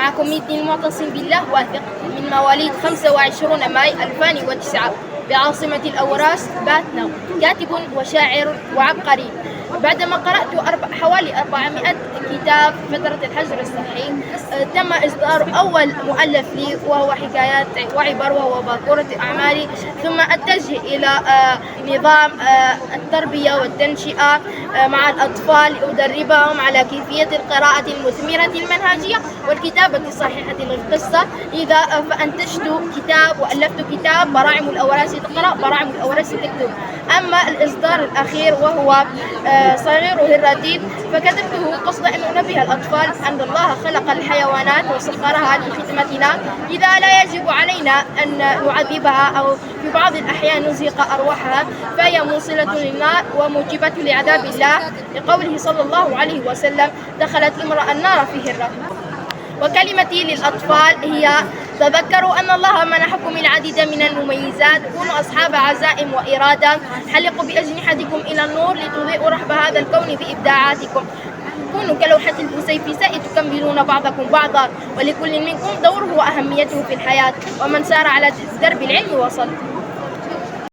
معكم ميدني المعتصم بالله واثق من مواليد 25 ماي 2009 بعاصمة الأوراس باتنا، كاتب وشاعر وعبقري. بعدما قرأت حوالي 400 كتاب فترة الحجر الصحي، تم إصدار أول مؤلف لي وهو حكايات وعبر وهو باكورة أعمالي. ثم أتجه إلى نظام التربية والتنشئة مع الأطفال، أدربهم على كيفية القراءة المثمرة المنهجية والكتابة الصحيحة للقصة. لذا فأنتجت كتاب وألفت كتاب براعم الأوراس تقرأ براعم الأوراس تكتب. أما الإصدار الأخير وهو صغيره الرديء فكتبته قصد أن أنبه الأطفال أن الله خلق الحيوانات وسخرها لخدمتنا، لذا لا يجب علينا أن نعذبها أو في بعض الأحيان نزهق أرواحها، فهي موصلة للنار وموجبة لعذاب الله، لقوله صلى الله عليه وسلم: دخلت امرأة النار في هرة. وكلمتي للأطفال هي: تذكروا أن الله منحكم العديد من المميزات، كونوا أصحاب عزائم وإرادة، حلقوا بأجنحتكم إلى النور لتضيئوا رحب هذا الكون بإبداعاتكم، كونوا كلوحة الفسيفساء تكملون بعضكم بعضا، ولكل منكم دوره وأهميته في الحياة، ومن سار على درب العلم وصل.